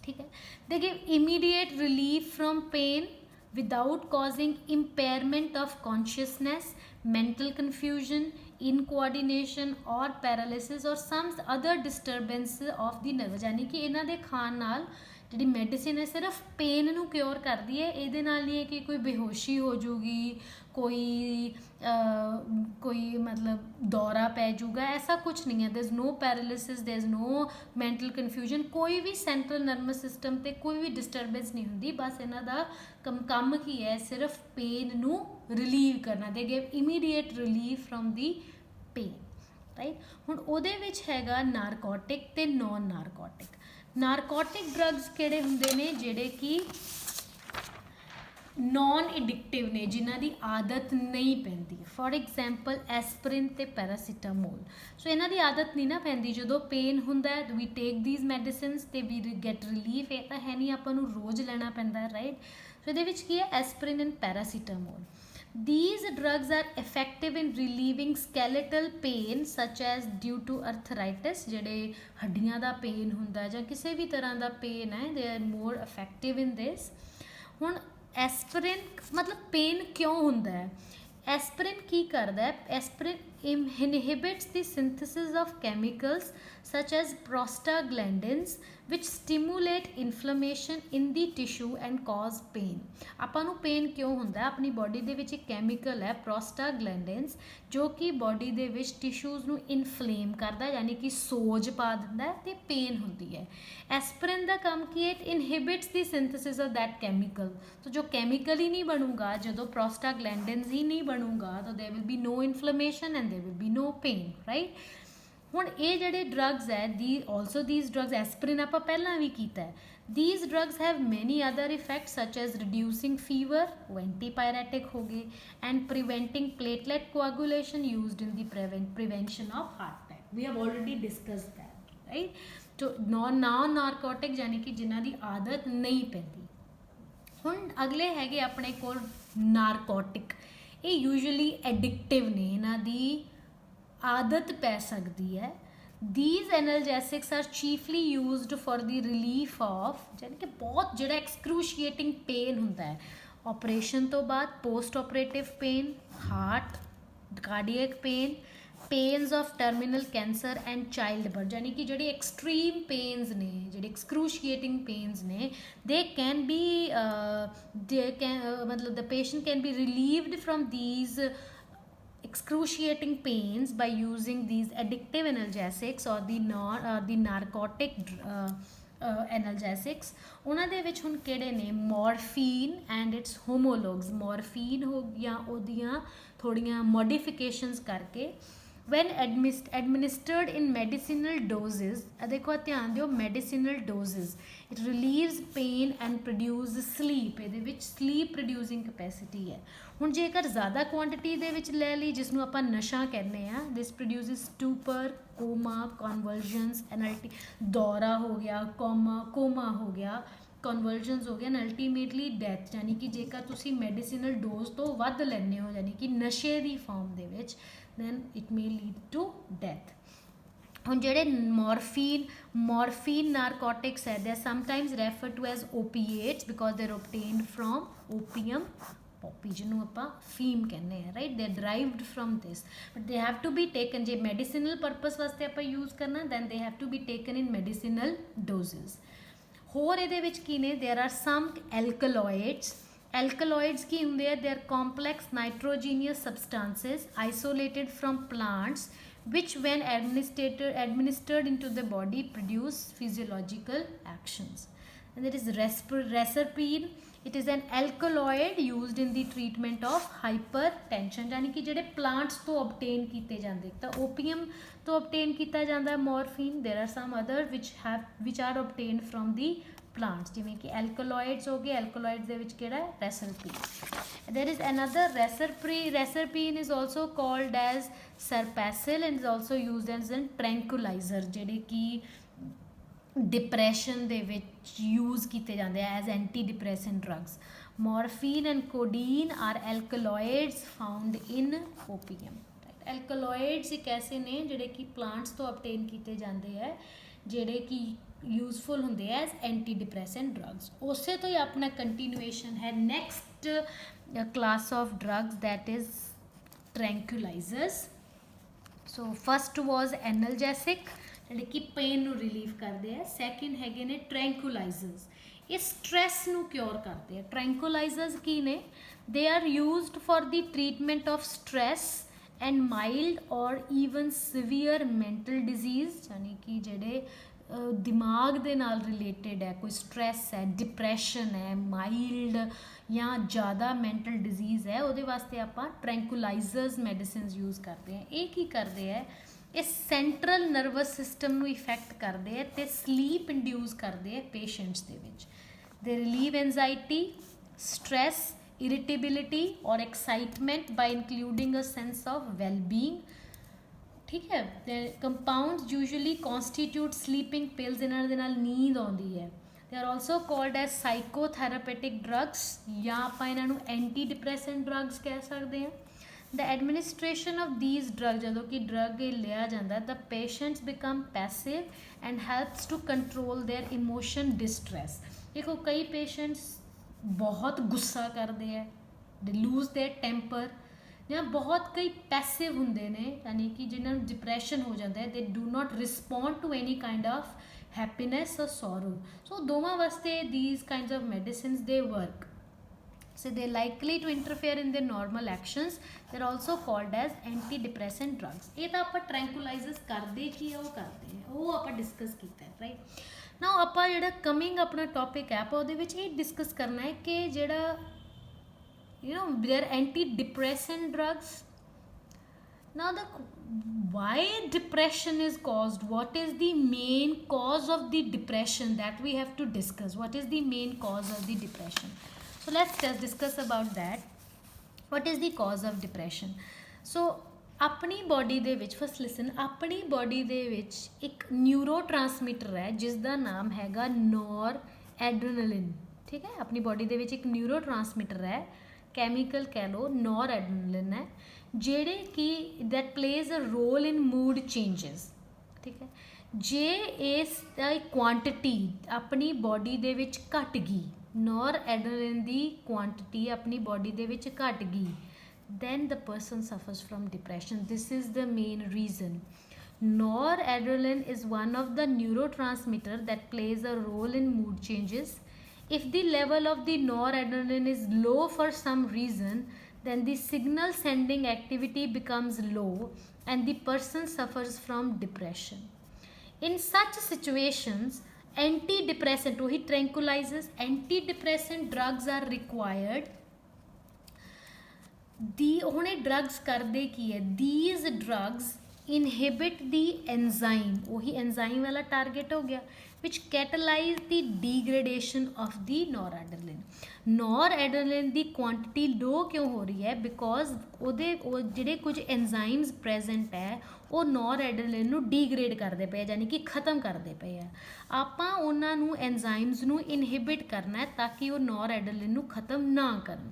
ਠੀਕ ਹੈ, they give immediate relief from pain without causing impairment of consciousness, mental confusion, incoordination or paralysis or some other disturbance of the nerve। यानी कि इन्हां दे खाण नाल ਜਿਹੜੀ ਮੈਡੀਸਿਨ ਹੈ ਸਿਰਫ ਪੇਨ ਨੂੰ ਕਿਉਰ ਕਰਦੀ ਹੈ, ਇਹਦੇ ਨਾਲ ਨਹੀਂ ਹੈ ਕਿ ਕੋਈ ਬੇਹੋਸ਼ੀ ਹੋ ਜੂਗੀ, ਕੋਈ ਮਤਲਬ ਦੌਰਾ ਪੈ ਜੂਗਾ, ਐਸਾ ਕੁਛ ਨਹੀਂ ਹੈ। There is no paralysis, there is no mental confusion, ਕੋਈ ਵੀ ਸੈਂਟਰਲ ਨਰਵਸ ਸਿਸਟਮ ਤੇ ਕੋਈ ਵੀ ਡਿਸਟਰਬੈਂਸ ਨਹੀਂ ਹੁੰਦੀ। ਬਸ ਇਹਨਾਂ ਦਾ ਕੰਮ ਕੀ ਹੈ? ਸਿਰਫ ਪੇਨ ਨੂੰ ਰਿਲੀਵ ਕਰਨਾ। ਦੇ give immediate relief from the pain, right. ਹੁਣ ਉਹਦੇ ਵਿੱਚ ਹੈਗਾ ਨਾਰਕੋਟਿਕ ਤੇ ਨੋਨ ਨਾਰਕੋਟਿਕ। ਨਾਰਕੋਟਿਕ ਡਰੱਗਸ ਕਿਹੜੇ ਹੁੰਦੇ ਨੇ? ਜਿਹੜੇ ਕਿ ਨੋਨ ਐਡਿਕਟਿਵ ਨੇ, ਜਿਨ੍ਹਾਂ ਦੀ ਆਦਤ ਨਹੀਂ ਪੈਂਦੀ। ਫੋਰ ਐਗਜ਼ਾਮਪਲ ਐਸਪਰਿਨ ਤੇ ਪੈਰਾਸੀਟਾਮੋਲ। ਸੋ ਇਹਨਾਂ ਦੀ ਆਦਤ ਨਹੀਂ ਨਾ ਪੈਂਦੀ। ਜਦੋਂ ਪੇਨ ਹੁੰਦਾ ਹੈ ਵੀ ਟੇਕ ਦੀਜ਼ ਮੈਡੀਸਿਨਸ ਤੇ ਵੀ ਗੈਟ ਰਿਲੀਫ। ਇਹ ਤਾਂ ਹੈ ਨਹੀਂ ਆਪਾਂ ਨੂੰ ਰੋਜ਼ ਲੈਣਾ ਪੈਂਦਾ, ਰਾਈਟ। ਸੋ ਇਹਦੇ ਵਿੱਚ ਕੀ ਹੈ? Aspirin and paracetamol. These drugs are effective in relieving skeletal pain such as due to arthritis, ਜਿਹੜੇ ਹੱਡੀਆਂ ਦਾ ਪੇਨ ਹੁੰਦਾ ਜਾਂ ਕਿਸੇ ਵੀ ਤਰ੍ਹਾਂ ਦਾ ਪੇਨ ਹੈ, they are more effective in this। ਹੁਣ ਐਸਪਰਿਨ ਮਤਲਬ ਪੇਨ ਕਿਉਂ ਹੁੰਦਾ ਹੈ? ਐਸਪਰਿਨ ਕੀ ਕਰਦਾ ਹੈ? ਐਸਪਰਿਨ inhibits the synthesis of chemicals such as prostaglandins which stimulate inflammation in the tissue and cause pain। ਆਪਾਂ ਨੂੰ ਪੇਨ ਕਿਉਂ ਹੁੰਦਾ ਹੈ? ਆਪਣੀ ਬੋਡੀ ਦੇ ਵਿੱਚ ਇੱਕ ਕੈਮੀਕਲ ਹੈ prostaglandins ਜੋ ਕਿ ਬੋਡੀ ਦੇ ਵਿੱਚ ਟਿਸ਼ੂਜ਼ ਨੂੰ ਇਨਫਲੇਮ ਕਰਦਾ, ਯਾਨੀ ਕਿ ਸੋਜ ਪਾ ਦਿੰਦਾ ਤੇ ਪੇਨ ਹੁੰਦੀ ਹੈ। ਐਸਪਰਿਨ ਦਾ ਕੰਮ ਕੀ ਹੈ? It ਇਨਹਿਬਿਟਸ the synthesis of that chemical. तो जो केमिकल ही नहीं बनूगा, जो प्रोस्टाग्लैंडिन्स ही नहीं बनूगा, तो there will be no inflammation and there will be no pain, right. ਹੁਣ ਇਹ ਜਿਹੜੇ ਡਰੱਗਸ ਹੈ also these drugs, ਐਸਪਰਿਨ ਆਪਾਂ ਪਹਿਲਾਂ ਵੀ ਕੀਤਾ ਹੈ। these drugs have many other effects such as reducing fever, ਉਹ antipyretic ਹੋ ਗਏ, and preventing platelet coagulation used in the prevention of heart attack। we have already discussed that, right। तो non narcotic यानी कि जिन्हां ਦੀ ਆਦਤ ਨਹੀਂ ਪੈਂਦੀ। ਹੁਣ ਅਗਲੇ ਹੈਗੇ ਆਪਣੇ ਕੋਲ ਨਾਰਕੋਟਿਕ। ਇਹ ਯੂਜੂਅਲੀ ਐਡਿਕਟਿਵ ਨੇ, ਇਹਨਾਂ ਦੀ ਆਦਤ ਪੈ ਸਕਦੀ ਹੈ। these analgesics are chiefly used for the relief of ਯਾਨੀ ਕਿ ਬਹੁਤ ਜਿਹੜਾ ਐਕਸਕਰੂਸ਼ੀਏਟਿੰਗ ਪੇਨ ਹੁੰਦਾ ਹੈ ਆਪਰੇਸ਼ਨ ਤੋਂ ਬਾਅਦ, post operative pain, heart cardiac pain, pains of terminal cancer and child birth. यानी कि जो एक्सट्रीम पेन्स ने, जो एक्सक्रूशिएटिंग पेन्स ने, दे कैन बी मतलब the patient can be relieved from these excruciating pains by using these addictive analgesics or the narcotic analgesics। ਉਹਨਾਂ ਦੇ ਵਿੱਚ ਹੁਣ ਕਿਹੜੇ ਨੇ? ਮੋਰਫੀਨ ਐਂਡ ਇਟਸ ਹੋਮੋਲੋਗਸ। ਮੋਰਫੀਨ ਹੋ ਗਿਆ ਉਹਦੀਆਂ ਥੋੜੀਆਂ ਮੋਡੀਫਿਕੇਸ਼ਨਸ ਕਰਕੇ when administered in medicinal doses। देखो ध्यान दिओ, medicinal doses, it relieves pain and produces sleep। ਇਹਦੇ ਵਿੱਚ sleep producing capacity ਹੈ। ਹੁਣ ਜੇਕਰ ਜ਼ਿਆਦਾ ਕੁਆਂਟਿਟੀ ਦੇ ਵਿੱਚ ਲੈ ਲਈ, ਜਿਸ ਨੂੰ ਆਪਾਂ ਨਸ਼ਾ ਕਹਿੰਦੇ ਆ, this produces stupor, coma, convulsions and ਦੌਰਾ ਹੋ ਗਿਆ, ਕੋਮਾ ਹੋ ਗਿਆ, ਕਨਵਰਜਨਸ ਹੋ ਗਿਆ, ਐਂਡ ਅਲਟੀਮੇਟਲੀ ਡੈਥ। ਯਾਨੀ ਕਿ ਜੇਕਰ ਤੁਸੀਂ ਮੈਡੀਸਿਨਲ ਡੋਜ਼ ਤੋਂ ਵੱਧ ਲੈਂਦੇ ਹੋ, ਯਾਨੀ ਕਿ ਨਸ਼ੇ ਦੀ ਫਾਰਮ ਦੇ ਵਿੱਚ, then it may lead to death। ਹੁਣ ਜਿਹੜੇ ਮੋਰਫੀਨ ਨਾਰਕੋਟਿਕਸ ਹੈ, they are sometimes referred to as opiates because they are obtained from opium poppy, ਜਿਹਨੂੰ ਆਪਾਂ ਫੀਮ ਕਹਿੰਦੇ ਆ, right. they are derived from this but they have to be taken। ਜੇ ਮੈਡੀਸਿਨਲ ਪਰਪਸ ਵਾਸਤੇ ਆਪਾਂ ਯੂਜ਼ ਕਰਨਾ, then they have to be taken in medicinal doses। ਹੋਰ ਇਹਦੇ ਵਿੱਚ ਕੀ ਨੇ, there are some alkaloids. Alkaloids की होंगे, they are complex nitrogenous substances isolated from plants which when administered into the body produce physiological actions. And there is reserpine. It is an alkaloid used in the treatment of hypertension, यानी कि ਜਿਹੜੇ plants ਤੋਂ obtain ਕੀਤੇ ਜਾਂਦੇ, ਤਾਂ opium ਤੋਂ obtain ਕੀਤਾ ਜਾਂਦਾ morphine. There are some other which are obtained from the plants, ਜਿਵੇਂ ਕਿ alkaloids ਹੋ ਗਏ, alkaloids ਦੇ ਵਿੱਚ ਕਿਹੜਾ ਹੈ, reserpine. There is another reserpine is also called as serpacil and is also used as a tranquilizer, ਜਿਹੜੇ ਕਿ डिप्रैशन ਦੇ ਵਿੱਚ यूज़ ਕੀਤੇ ਜਾਂਦੇ ਆ as anti depressant drugs. Morphine and codeine are alkaloids found in opium. Alkaloids ਇੱਕ ਐਸੇ ਨੇ ਜਿਹੜੇ ਕਿ plants ਤੋਂ obtain ਕੀਤੇ ਜਾਂਦੇ ਆ, ਜਿਹੜੇ ਕਿ यूजफुल होंगे एज एंटी डिप्रैसेंट ड्रग्स. उसे तो ही अपना कंटिन्यूएशन है next class of drugs that is tranquillisers. So first was analgesic ਜਿਹੜੇ ਕਿ पेन ਨੂੰ रिलीव करते हैं. सैकेंड हैगे ने ट्रैंकुलाइजर्स, ये स्ट्रैस ਨੂੰ क्योर करते हैं. ट्रैंकुलाइजर्स की ने, they are used for the treatment of stress and mild or even severe mental disease, यानी कि ਜਿਹੜੇ दिमाग ਦੇ ਨਾਲ ਰਿਲੇਟਡ ਹੈ, ਕੋਈ ਸਟ੍ਰੈਸ ਹੈ, ਡਿਪਰੈਸ਼ਨ ਹੈ, ਮਾਈਲਡ ਜਾਂ ਜ਼ਿਆਦਾ ਮੈਂਟਲ ਡਿਜ਼ੀਜ਼ ਹੈ, ਉਹਦੇ ਵਾਸਤੇ ਆਪਾਂ ਟ੍ਰੈਂਕੁਲਾਈਜ਼ਰਸ ਮੈਡੀਸਿਨਸ ਯੂਜ਼ ਕਰਦੇ ਹਾਂ. ਇਹ ਕੀ ਕਰਦੇ ਹੈ, ਇਹ ਸੈਂਟਰਲ ਨਰਵਸ ਸਿਸਟਮ ਨੂੰ ਇਫੈਕਟ ਕਰਦੇ ਹੈ ਅਤੇ ਸਲੀਪ ਇੰਡਿਊਸ ਕਰਦੇ ਹੈ ਪੇਸ਼ੈਂਟਸ ਦੇ ਵਿੱਚ. ਦੇ ਰਿਲੀਵ ਐਂਜ਼ਾਈਟੀ, ਸਟ੍ਰੈਸ, इरिटेबिलिटी और excitement by including a sense of well-being. ठीक है. The compounds usually constitute sleeping pills, इन्हां दे नाल नींद आउंदी है. They are also called as psychotherapeutic drugs या आपां इन्हां नूं एंटी डिप्रैसेंट ड्रग्स कह सकते हैं. The administration of these drugs, जदों कि ड्रग लिया जाता, the patients become passive and helps to control their emotion distress. देखो कई पेशेंट्स बहुत गुस्सा करते हैं, दे लूज देयर टेंपर, ਜਾਂ ਬਹੁਤ ਕਈ ਪੈਸਿਵ ਹੁੰਦੇ ਨੇ, ਯਾਨੀ ਕਿ ਜਿਨ੍ਹਾਂ ਨੂੰ ਡਿਪਰੈਸ਼ਨ ਹੋ ਜਾਂਦਾ ਹੈ, they do not respond to any kind of happiness or sorrow. So ਦੋਵਾਂ ਵਾਸਤੇ these kinds of medicines they work. So they likely to interfere in their normal actions. They're also called as antidepressant drugs. ਇਹ ਤਾਂ ਆਪਾਂ ਟ੍ਰੈਂਕੁਲਾਈਜ਼ਰਸ ਕਰਦੇ ਕੀ ਹੈ, ਉਹ ਕਰਦੇ ਆ, ਉਹ ਆਪਾਂ ਡਿਸਕਸ ਕੀਤਾ ਹੈ, ਰਾਈਟ. ਨਾਓ ਆਪਾਂ ਜਿਹੜਾ ਕਮਿੰਗ ਆਪਣਾ ਟੌਪਿਕ ਹੈ, ਆਪਾਂ ਉਹਦੇ ਵਿੱਚ ਇਹ ਡਿਸਕਸ ਕਰਨਾ ਹੈ ਕਿ ਜਿਹੜਾ they are antidepressant drugs. Now why depression is caused, what is the main cause of the depression that we have to discuss. What is the main cause of the depression? So let's just discuss about that. What is the cause of depression? So ਆਪਣੀ ਬੋਡੀ ਦੇ ਵਿੱਚ, ਫਸਟ ਲਿਸਨ, ਆਪਣੀ ਬੋਡੀ ਦੇ ਵਿੱਚ ਇੱਕ ਨਿਊਰੋ ਟਰਾਂਸਮੀਟਰ ਹੈ ਜਿਸ ਦਾ ਨਾਮ ਹੈਗਾ ਨੋਰ ਐਡਰੇਨਲਿਨ. ਠੀਕ ਹੈ, ਆਪਣੀ ਬੋਡੀ ਦੇ ਵਿੱਚ ਇੱਕ ਨਿਊਰੋ ਟਰਾਂਸਮੀਟਰ ਹੈ, ਕੈਮੀਕਲ ਕਹਿ ਲਓ, ਨੋਰ ਐਡਰੇਨਲਿਨ ਹੈ, ਜਿਹੜੇ ਕਿ that plays a role in mood changes. ਠੀਕ ਹੈ, ਜੇ ਇਸ ਦਾ ਕੁਆਂਟਿਟੀ ਆਪਣੀ ਬੋਡੀ ਦੇ ਵਿੱਚ ਘਟ ਗਈ, ਨੋਰ ਐਡਰੇਨਲਿਨ ਦੀ ਕੁਆਂਟਿਟੀ ਆਪਣੀ ਬੋਡੀ ਦੇ ਵਿੱਚ ਘਟ ਗਈ, then the person suffers from depression. This is the main reason. Noradrenaline is one of the neurotransmitter that plays a role in mood changes. If the level of the noradrenaline is low for some reason, then the signal sending activity becomes low and the person suffers from depression. In such situations, antidepressant, वही tranquilizers, antidepressant drugs are required. ਹੁਣ ਇਹ ਡਰੱਗਸ ਕਰਦੇ ਕੀ ਹੈ, these drugs inhibit the enzyme, ਉਹੀ enzyme ਵਾਲਾ ਟਾਰਗੇਟ ਹੋ ਗਿਆ, which catalyze the degradation of the noradrenaline. noradrenaline the quantity ਲੋ ਕਿਉਂ ਹੋ ਰਹੀ ਹੈ, ਬਿਕੋਜ਼ ਉਹ ਜਿਹੜੇ ਕੁਝ enzymes present ਹੈ ਉਹ noradrenaline ਨੂੰ ਡੀਗਰੇਡ ਕਰਦੇ ਪਏ, ਯਾਨੀ ਕਿ ਖਤਮ ਕਰਦੇ ਪਏ ਆ. ਆਪਾਂ ਉਹਨਾਂ ਨੂੰ enzymes ਨੂੰ ਇਨਹਿਬਿਟ ਕਰਨਾ ਹੈ ਤਾਂ ਕਿ ਉਹ noradrenaline ਨੂੰ ਖਤਮ ਨਾ ਕਰਨ.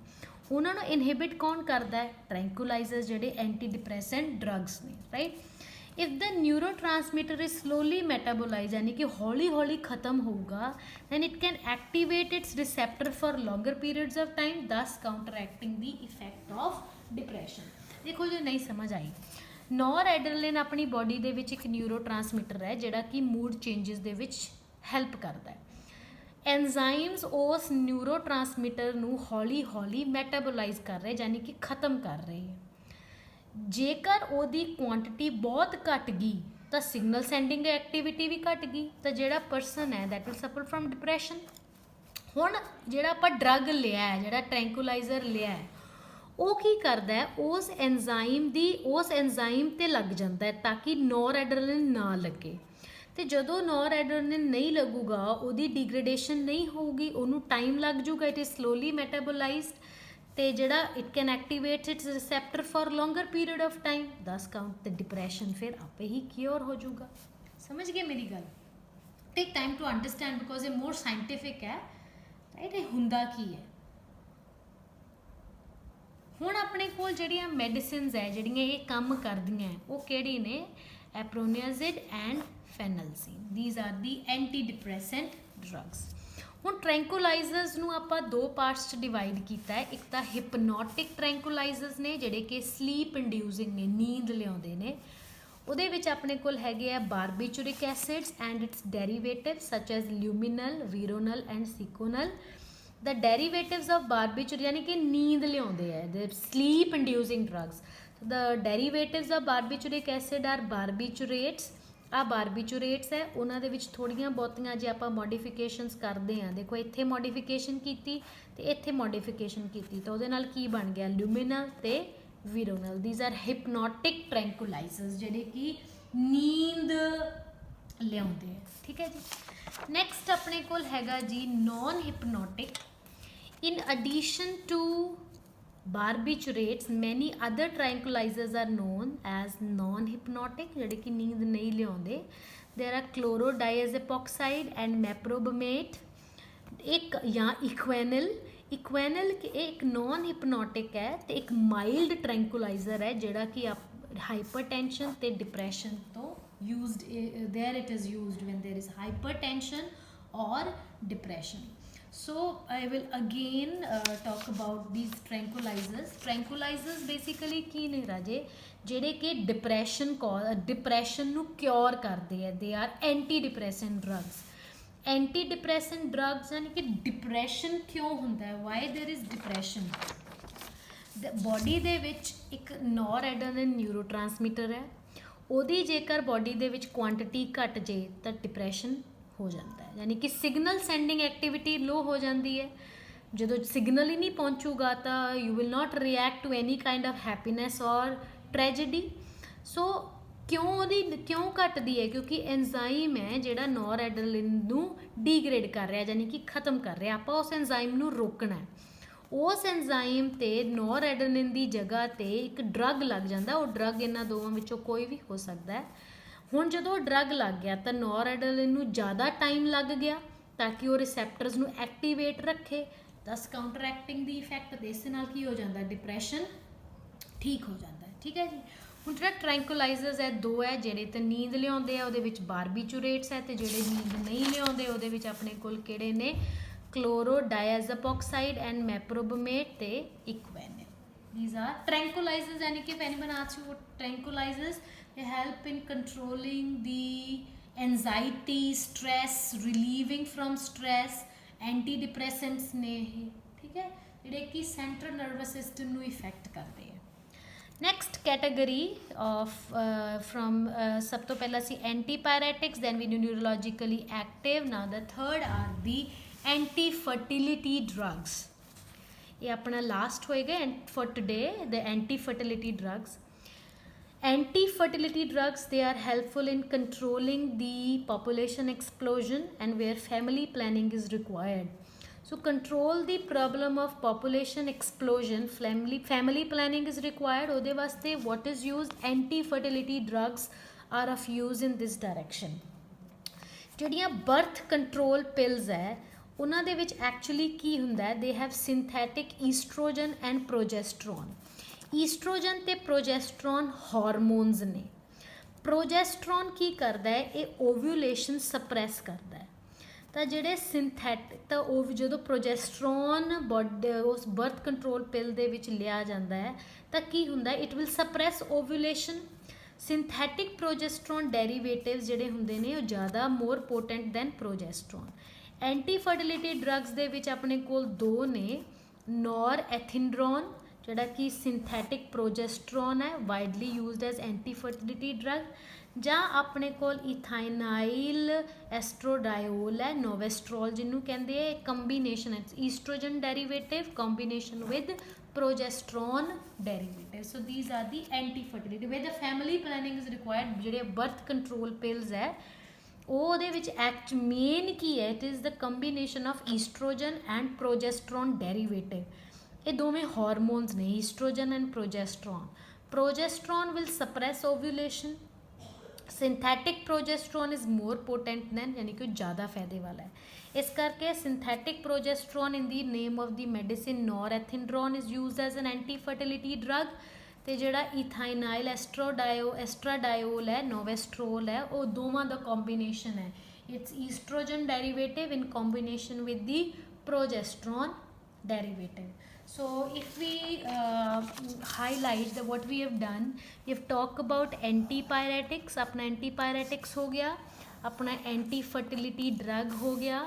ਉਹਨਾਂ ਨੂੰ ਇਨਹਿਬਿਟ ਕੌਣ ਕਰਦਾ ਹੈ, ਟ੍ਰੈਂਕੁਲਾਈਜ਼ਰਸ ਜਿਹੜੇ ਐਂਟੀ ਡਿਪਰੈਸੈਂਟ ਡਰੱਗਸ ਨੇ, right. If the neurotransmitter is slowly metabolise, ਯਾਨੀ ਕਿ ਹੌਲੀ ਹੌਲੀ ਖਤਮ ਹੋਊਗਾ, then it can activate its receptor for longer periods of time, thus counteracting the effect of depression. ਦੇਖੋ ਜੇ ਨਹੀਂ ਸਮਝ ਆਈ, ਨੋਰਐਡਰੇਨਾਲਿਨ ਆਪਣੀ ਬੋਡੀ ਦੇ ਵਿੱਚ ਇੱਕ ਨਿਊਰੋ ਟਰਾਂਸਮੀਟਰ ਹੈ ਜਿਹੜਾ ਕਿ ਮੂਡ ਚੇਂਜਸ ਦੇ ਵਿੱਚ ਹੈਲਪ ਕਰਦਾ ਹੈ. एंजाइम्स उस न्यूरोट्रांसमिटर ਨੂੰ ਹੌਲੀ ਹੌਲੀ ਮੈਟਾਬੋਲਾਈਜ਼ ਕਰ ਰਹੇ ਯਾਨੀ ਕਿ ਖਤਮ ਕਰ ਰਹੇ ਹੈ। ਜੇਕਰ ਉਹਦੀ ਕੁਆਂਟੀਟੀ ਬਹੁਤ ਘਟ ਗਈ ਤਾਂ ਸਿਗਨਲ ਸੈਂਡਿੰਗ ਐਕਟੀਵਿਟੀ ਵੀ ਘਟ ਗਈ ਤਾਂ ਜਿਹੜਾ ਪਰਸਨ ਹੈ ਦੈਟ ਵਿਲ ਸਫਰ ਫਰਮ ਡਿਪਰੈਸ਼ਨ। ਹੁਣ ਜਿਹੜਾ ਆਪਾਂ ਡਰੱਗ ਲਿਆ ਹੈ, ਜਿਹੜਾ ਟ੍ਰੈਂਕੁਲਾਈਜ਼ਰ ਲਿਆ ਹੈ, ਉਹ ਕੀ ਕਰਦਾ ਹੈ ਉਸ ਐਂਜ਼ਾਈਮ ਤੇ ਲੱਗ ਜਾਂਦਾ ਹੈ ਤਾਂ ਕਿ ਨੋਰਐਡਰੇਨਾਲਿਨ ਨਾ ਲੱਗੇ। ਤੇ ਜਦੋਂ ਨੋਰਐਡਰੇਨਾਲਿਨ ਨਹੀਂ ਲੱਗੂਗਾ ਉਹਦੀ ਡਿਗਰੇਡੇਸ਼ਨ ਨਹੀਂ ਹੋਊਗੀ, ਉਹਨੂੰ ਟਾਈਮ ਲੱਗ ਜੂਗਾ, ਇਟ ਇਜ਼ ਸਲੋਲੀ ਮੈਟਾਬੋਲਾਈਜ਼ਡ ਤੇ ਜਿਹੜਾ it can activate its receptor for longer period of time. 10 count ਤੇ ਡਿਪਰੈਸ਼ਨ ਫਿਰ ਆਪੇ ਹੀ ਕਿਉਰ ਹੋ ਜਾਊਗਾ। ਸਮਝ ਗਏ ਮੇਰੀ ਗੱਲ? Take time to understand because ਇਹ ਮੋਰ ਸਾਇੰਟੀਫਿਕ ਹੈ, ਰਾਈਟ? ਇਹ ਹੁੰਦਾ ਕੀ ਹੈ? ਹੁਣ ਆਪਣੇ ਕੋਲ ਜਿਹੜੀਆਂ ਮੈਡੀਸਿਨਸ ਹੈ ਜਿਹੜੀਆਂ ਇਹ ਕੰਮ ਕਰਦੀਆਂ ਉਹ ਕਿਹੜੀ ਨੇ? ਐਪਰੋਨਿਆਜ਼ਿਡ and ਫੈਨਲਸੀਨ, these are the antidepressant drugs। ਹੁਣ ਟ੍ਰੈਂਕੁਲਾਈਜ਼ਰਸ ਨੂੰ ਆਪਾਂ ਦੋ ਪਾਰਟਸ 'ਚ ਡਿਵਾਈਡ ਕੀਤਾ ਹੈ। ਇੱਕ ਤਾਂ ਹਿਪਨੋਟਿਕ ਟ੍ਰੈਂਕੁਲਾਈਜ਼ਰਸ ਨੇ ਜਿਹੜੇ ਕਿ ਸਲੀਪ ਇੰਡਿਊਸਿੰਗ ਨੇ, ਨੀਂਦ ਲਿਆਉਂਦੇ ਨੇ। ਉਹਦੇ ਵਿੱਚ ਆਪਣੇ ਕੋਲ ਹੈਗੇ ਆ barbituric acids and its derivative such as luminal, veronal and seconal. The derivatives of barbitur ਯਾਨੀ ਕਿ ਨੀਂਦ ਲਿਆਉਂਦੇ ਹੈ, the sleep inducing drugs. The derivatives of barbituric acid are barbiturates. ਆ ਬਾਰਬੀਚੂਰੇਟਸ ਹੈ, ਉਹਨਾਂ ਦੇ ਵਿੱਚ ਥੋੜ੍ਹੀਆਂ ਬਹੁਤੀਆਂ ਜੇ ਆਪਾਂ ਮੋਡੀਫਿਕੇਸ਼ਨਸ ਕਰਦੇ ਹਾਂ, ਦੇਖੋ ਇੱਥੇ ਮੋਡੀਫਿਕੇਸ਼ਨ ਕੀਤੀ ਤੇ ਇੱਥੇ ਮੋਡੀਫਿਕੇਸ਼ਨ ਕੀਤੀ ਤਾਂ ਉਹਦੇ ਨਾਲ ਕੀ ਬਣ ਗਿਆ? ਲਿਊਮਿਨਲ ਤੇ ਵੀਰੋਨਲ। ਦੀਜ਼ ਆਰ ਹਿਪਨੋਟਿਕ ਟ੍ਰੈਂਕੁਲਾਈਜ਼ਰਸ ਜਿਹੜੇ ਕਿ ਨੀਂਦ ਲਿਆਉਂਦੇ ਹੈ। ਠੀਕ ਹੈ ਜੀ। ਨੈਕਸਟ ਆਪਣੇ ਕੋਲ ਹੈਗਾ ਜੀ non hypnotic. In addition to barbiturates many other tranquillisers are known as non hypnotic ਜਿਹੜੇ ਕਿ ਨੀਂਦ ਨਹੀਂ ਲਿਆਉਂਦੇ। ਦੇਰ ਆਰ ਕਲੋਰੋਡਾਇਜ਼ੈਪੋਕਸਾਈਡ ਐਂਡ ਮੈਪਰੋਬਮੇਟ। ਇੱਕ ਜਾਂ ਇਕੁਐਨਲ। ਇਹ ਇੱਕ ਨੋਨ ਹਿਪਨੋਟਿਕ ਹੈ ਤੇ ਇੱਕ ਮਾਈਲਡ ਟ੍ਰੈਂਕੁਲਾਈਜ਼ਰ ਹੈ ਜਿਹੜਾ ਕਿ ਹਾਈਪਰਟੈਂਸ਼ਨ ਤੇ ਡਿਪਰੈਸ਼ਨ ਤੋਂ used, there it is used when there is hypertension or depression। So I will again talk about these tranquilizers basically ਕੀ ਨੇ ਰਾਜੇ? ਜਿਹੜੇ ਕਿ ਡਿਪਰੈਸ਼ਨ ਨੂੰ ਕਿਉਰ ਕਰਦੇ ਆ। They are anti depressant drugs. Anti depressant drugs ਯਾਨੀ ਕਿ ਡਿਪਰੈਸ਼ਨ ਕਿਉਂ ਹੁੰਦਾ ਹੈ? Y there is depression? Body ਦੇ ਵਿੱਚ ਇੱਕ ਨੋਰਐਡਰੇਨਾਲਿਨ ਨਿਊਰੋਟ੍ਰਾਂਸਮੀਟਰ ਹੈ, ਉਹਦੀ ਜੇਕਰ ਬੋਡੀ ਦੇ ਵਿੱਚ ਕੁਆਂਟੀਟੀ ਘਟ ਜੇ ਤਾਂ ਡਿਪਰੈਸ਼ਨ ਹੋ ਜਾਂਦਾ ਹੈ, ਯਾਨੀ ਕਿ ਸਿਗਨਲ ਸੈਂਡਿੰਗ ਐਕਟੀਵਿਟੀ ਲੋ ਹੋ ਜਾਂਦੀ ਹੈ। ਜਦੋਂ ਸਿਗਨਲ ਹੀ ਨਹੀਂ ਪਹੁੰਚੂਗਾ ਤਾਂ you will not react to any kind of happiness or tragedy. So ਕਿਉਂ ਘਟਦੀ ਹੈ? ਕਿਉਂਕਿ ਐਂਜ਼ਾਈਮ ਹੈ ਜਿਹੜਾ ਨੋਰਐਡਰੇਨਾਲਿਨ ਨੂੰ ਡੀਗਰੇਡ ਕਰ ਰਿਹਾ ਯਾਨੀ ਕਿ ਖਤਮ ਕਰ ਰਿਹਾ। ਆਪਾਂ ਉਸ ਐਂਜ਼ਾਈਮ ਨੂੰ ਰੋਕਣਾ ਹੈ। ਉਸ ਐਂਜ਼ਾਈਮ ਤੇ ਨੋਰਐਡਰੇਨਾਲਿਨ ਦੀ ਜਗ੍ਹਾ ਤੇ ਇੱਕ ਡਰੱਗ ਲੱਗ ਜਾਂਦਾ। ਉਹ ਡਰੱਗ ਇਹਨਾਂ ਦੋਵਾਂ ਵਿੱਚੋਂ ਕੋਈ ਵੀ ਹੋ ਸਕਦਾ ਹੈ। ਹੁਣ ਜਦੋਂ ਡਰੱਗ ਲੱਗ ਗਿਆ ਤਾਂ ਨੋਰਐਡਰੇਨਾਲਿਨ ਨੂੰ ਜ਼ਿਆਦਾ ਟਾਈਮ ਲੱਗ ਗਿਆ ਤਾਂ ਕਿ ਉਹ ਰਿਸੈਪਟਰਸ ਨੂੰ ਐਕਟੀਵੇਟ ਰੱਖੇ, ਦਸ ਕਾਊਂਟਰ ਐਕਟਿੰਗ ਦੀ ਇਫੈਕਟ। ਇਸ ਨਾਲ ਕੀ ਹੋ ਜਾਂਦਾ? ਡਿਪਰੈਸ਼ਨ ਠੀਕ ਹੋ ਜਾਂਦਾ ਹੈ। ਠੀਕ ਹੈ ਜੀ। ਹੁਣ ਜਿਹੜਾ ਟ੍ਰੈਂਕੁਲਾਈਜ਼ਰਸ ਹੈ ਦੋ ਹੈ, ਜਿਹੜੇ ਤਾਂ ਨੀਂਦ ਲਿਆਉਂਦੇ ਆ ਉਹਦੇ ਵਿੱਚ ਬਾਰਬੀਚੂਰੇਟਸ ਹੈ, ਤੇ ਜਿਹੜੇ ਨੀਂਦ ਨਹੀਂ ਲਿਆਉਂਦੇ ਉਹਦੇ ਵਿੱਚ ਆਪਣੇ ਕੋਲ ਕਿਹੜੇ ਨੇ? chlorodiazepoxide and meprobamate ਤੇ equanimate। These are tranquilizers यानी कि if anyone asks you what tranquilizers, they help in controlling the anxiety, stress, relieving from stress, antidepressants ਨੇ ਇਹ। ਠੀਕ ਹੈ, ਜਿਹੜੇ ਕਿ ਸੈਂਟਰਲ ਨਰਵਸ ਸਿਸਟਮ ਨੂੰ ਇਫੈਕਟ ਕਰਦੇ ਆ। ਨੈਕਸਟ ਕੈਟਾਗਰੀ ਆਫ ਸਭ ਤੋਂ ਪਹਿਲਾਂ ਸੀ antipyretics, then we neurologically active. Now the third are the anti fertility drugs. ਇਹ ਆਪਣਾ ਲਾਸਟ ਹੋਏਗਾ for today, the anti fertility drugs. Anti fertility drugs, they are helpful in controlling the population explosion and where family planning is required। So control the problem of population explosion, family planning is required। ਉਹਦੇ ਵਾਸਤੇ what is used? anti fertility drugs are of use in this direction। ਜਿਹੜੀਆਂ ਬਰਥ ਕੰਟਰੋਲ ਪਿਲਸ ਹੈ ਉਹਨਾਂ ਦੇ ਵਿੱਚ ਐਕਚੁਅਲੀ ਕੀ ਹੁੰਦਾ ਹੈ? They have synthetic oestrogen and progesterone. Oestrogen ਤੇ ਪ੍ਰੋਜੈਸਟਰੋਨ ਹਾਰਮੋਨਸ ਨੇ। ਪ੍ਰੋਜੈਸਟਰੋਨ ਕੀ ਕਰਦਾ ਹੈ? ਇਹ ਓਵੂਲੇਸ਼ਨ ਸਪਰੈਸ ਕਰਦਾ ਹੈ। ਤਾਂ ਜਿਹੜੇ ਸਿੰਥੈਟਿਕ ਤਾਂ ਉਹ ਜਦੋਂ ਪ੍ਰੋਜੈਸਟਰੋਨ ਉਸ ਬਰਥ ਕੰਟਰੋਲ ਪਿਲ ਦੇ ਵਿੱਚ ਲਿਆ ਜਾਂਦਾ ਹੈ ਤਾਂ ਕੀ ਹੁੰਦਾ? It will suppress ovulation. Synthetic progesterone derivatives ਜਿਹੜੇ ਹੁੰਦੇ ਨੇ ਉਹ ਜ਼ਿਆਦਾ more potent than progesterone. Anti fertility drugs ਦੇ ਵਿੱਚ ਆਪਣੇ ਕੋਲ ਦੋ ਨੇ, ਨੋਰ ਐਥਿੰਡਰੋਨ ਜਿਹੜਾ ਕਿ ਸਿੰਥੈਟਿਕ ਪ੍ਰੋਜੈਸਟਰੋਨ ਹੈ, widely used as anti fertility drug, ਜਾਂ ਆਪਣੇ ਕੋਲ ਇਥਾਈਨਾਈਲ ਐਸਟ੍ਰੋਡਾਇਓਲ ਹੈ, ਨੋਵੈਸਟਰੋਲ ਜਿਹਨੂੰ ਕਹਿੰਦੇ ਆ, ਕੰਬੀਨੇਸ਼ਨ ਹੈ oestrogen derivative combination with progesterone derivative. So these are the anti-fertility where the family planning is required. ਜਿਹੜੇ birth control pills ਹੈ ਉਹਦੇ ਵਿੱਚ ਐਕਟ ਮੇਨ ਕੀ ਹੈ, it is the combination of oestrogen and progesterone derivative. ਇਹ ਦੋਵੇਂ ਹਾਰਮੋਨਸ ਨੇ, oestrogen and progesterone. Progesterone will suppress ovulation, synthetic progesterone is more potent than, ਯਾਨੀ ਕਿ ਜ਼ਿਆਦਾ ਫਾਇਦੇ ਵਾਲਾ ਹੈ। ਇਸ ਕਰਕੇ synthetic progesterone in the name of the medicine norethindrone is used as an anti fertility drug, ਅਤੇ ਜਿਹੜਾ ਇਥਾਈਨਾਈਲ ਐਸਟ੍ਰਾਡਾਇਓਲ ਹੈ, ਨੋਵੈਸਟਰੋਲ ਹੈ, ਉਹ ਦੋਵਾਂ ਦਾ ਕੰਬੀਨੇਸ਼ਨ ਹੈ। It's oestrogen derivative in combination with the progesterone derivative. So if we highlight the what we have done, we have talked about antipyretics, अपना antipyretics हो गया, अपना एंटी फर्टिलिटी ड्रग हो गया,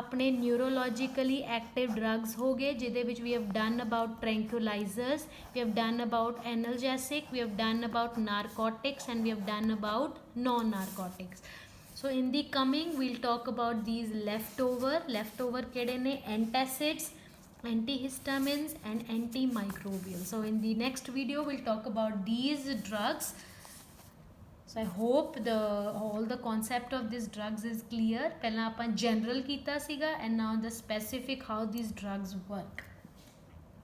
अपने न्यूरोलॉजिकली एक्टिव ड्रग्स हो गए जिहदे विच we have done about tranquillisers, we have done about analgesics, we have done about narcotics and we have done about non narcotics. So in the coming we'll talk about these leftover केड़े ने, antacids, antihistamines and antimicrobial. So in the next video we'll talk about these drugs. So I hope all the concept of these drugs is clear. पहला अपन general कीता सीगा and now the specific how these drugs work.